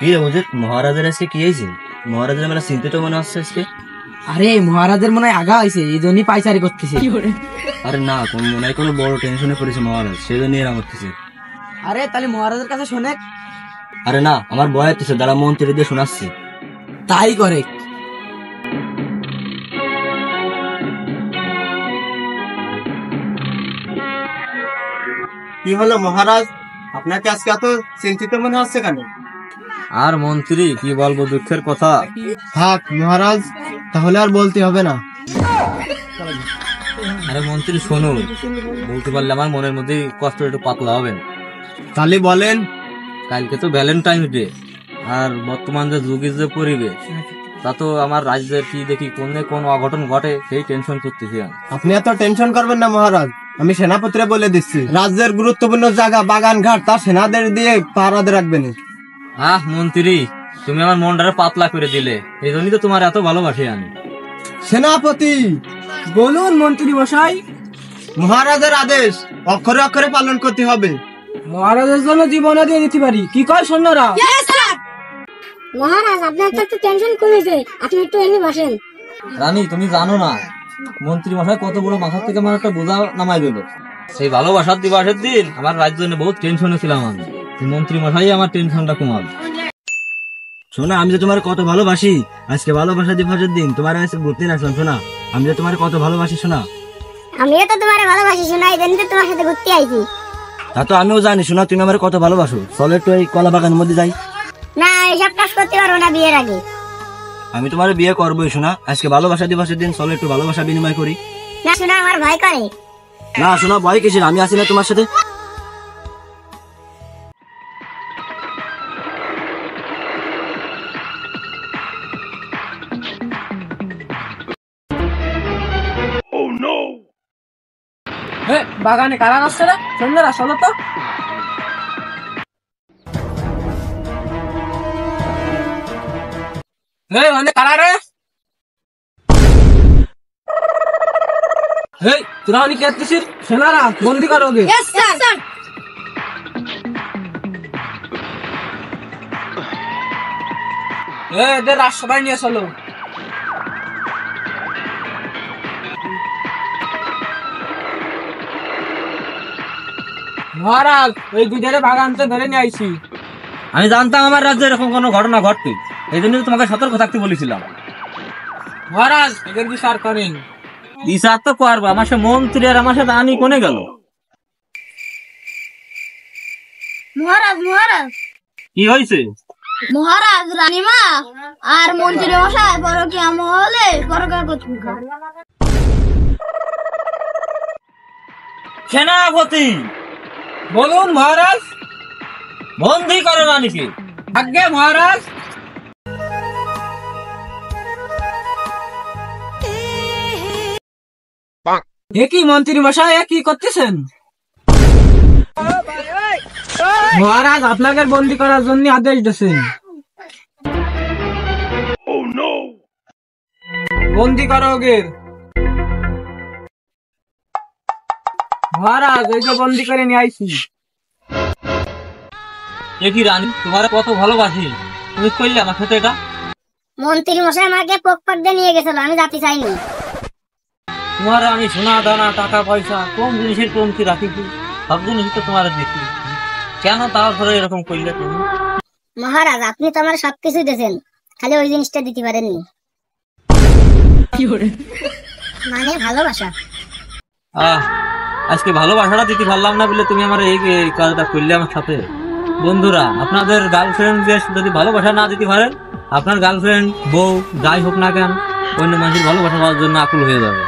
রে হুজুর, মহারাজের আজকে কি হয়েছে? মহারাজের মেলা চিন্তিত মনে হচ্ছে আজকে। আরে মহারাজের মনে হয় আগা হয়েছে, এই জন্যই পাইচারি করতেছে। আরে না, মনে হয় কোনো বড় টেনশনে পড়েছে মহারাজ, সেই জন্য এরা করতেছে। আরে তাহলে মহারাজের কাছে শোনে। আরে না, আমার ভয় হচ্ছে, যারা মন্ত্রীদের শোনাচ্ছি। তাই করে। কি হলো মহারাজ, আপনাকে আজকে এত চিন্তিত মনে হচ্ছে কেন? আর মন্ত্রী কি বলবো, দুঃখের কথা। থাক মহারাজ, তাহলে আর বলতে হবে না। আরে মন্ত্রী শোনো, বলতে পারলে আমার মনের মধ্যে কষ্ট একটু পাতলা হবে। তাহলে বলেন। কালকে তো ভ্যালেন্টাইন ডে, আর বর্তমান যে যুগের যে পরিবেশ, তা তো আমার রাজ্যের কি দেখি কোন অঘটন ঘটে, সেই টেনশন করতেছি আমি। আপনি এত টেনশন করবেন না মহারাজ, আমি সেনাপতিরে বলে দিচ্ছি, রাজ্যের গুরুত্বপূর্ণ জায়গা বাগান ঘাট তার সেনাদের দিয়ে পাহারাতে রাখবেন। মন্ত্রী, তুমি আমার মনটারে পাতলা করে দিলে, এই জন্যই তো তোমার এত ভালোবাসি আমি। সেনাপতি বলুন মন্ত্রী মশাই। মহারাজের আদেশ অক্ষরে অক্ষরে পালন করতে হবে। মহারাজের জন্য জীবনও দিয়ে দিতে পারি, কি কয় সৈন্যরা? মহারাজ আপনার তো একটু টেনশন কমেছে, আপনি একটু এমনি বসেন। রানী, তুমি জানো না মন্ত্রী মশাই কত বড় মাথার থেকে আমার একটা বোঝা নামাই দিল। সেই ভালোবাসার দিবসের দিন আমার রাজ্য নিয়ে বহুত টেনশনে ছিলাম আমি, মন্ত্রী মশাই আমার টেনশনটা কমাল। শোনা, আমি যে তোমার কত ভালোবাসি, আজকে ভালোবাসা দিবসের দিন তোমার ঘুরতে আসলাম। শোনা, আমি যে তোমার কত ভালোবাসি। শোনা, আমিও তো তোমার ভালোবাসি, শোনা, এই জন্য তো তোমার সাথে ঘুরতে আইছি। তা তো আমিও জানি। শোনা, তুমি আমার কত ভালোবাসো, চলো একটু এই কলা বাগানের মধ্যে যাই। না, এইসব কাজ করতে পারবো না বিয়ের আগে। আমি তোমার বিয়ে করবোই। শোনা, আজকে ভালোবাসা দিবসের দিন, চলো একটু ভালোবাসা বিনিময় করি। না শোনা, আমার ভয় করে। না শোনা, ভয় কিসের, আমি আছি না তোমার সাথে। বাগানে কারা আসছে রে? সৈন্যরা চলো তো। কারা রে? তোরা অনেক আসছিস, সেনারা বন্দি করো ওকে। এদের রাজসভায় নিয়ে চলো। মহারাজ, ওই দুজনে বাগান তো ধরে নিয়ে আইছি। আমি জানতাম আমার রাজ্যে এরকম কোনো ঘটনা ঘটবে, এই জন্য তোমাকে সতর্ক থাকতে বলেছিলাম। মহারাজ, এদের বিচার করেন। বিচার তো করবো, আমার সে মন্ত্রী আর আমার সাথে আনি কোনে গেল? মহারাজ মহারাজ কি হয়েছে? মহারাজ, রানীমা আর মন্ত্রী মশাই পরকীয়া মহলে পরকীয়া করতেছে। সেনাপতি বলুন মহারাজ। বন্দি করো রানীকে। আজ্ঞে মহারাজ। কি মন্ত্রী মশাই, কি করতেছেন? মহারাজ আপনাকে বন্দি করার জন্য আদেশ দিয়েছেন। বন্দি করো ওকে। মহারাজ, এই যে বন্দি করে নিয়ে আইছি। কি রানী, তোমার কত ভালোবাসি, তুমি করলে আমার সাথে এটা? মন্ত্রী মশাই আমাকে পোকপাক দিয়ে নিয়ে গেছিল, আমি যাতে চাইনি। তোমার আমি সোনা দানা টাকা পয়সা কোন জিনিসের কমতি রাখিছি, সব জিনিস তো তোমার দেখি, কেন তারপরে এরকম করলে তুমি? মহারাজ, আপনি তো আমার সবকিছু দিয়েছেন, খালি ওই জিনিসটা দিতে পারেননি, মানে ভালোবাসা। আজকে ভালোবাসাটা দিতে পারলাম না বলে তুমি আমার এই কাজটা করলে আমার সাথে। বন্ধুরা, আপনাদের গার্লফ্রেন্ড যদি ভালোবাসা না দিতে পারেন, আপনার গার্লফ্রেন্ড বউ যাই হোক না কেন, অন্য মানুষের ভালোবাসা পাওয়ার জন্য আকুল হয়ে যাবে।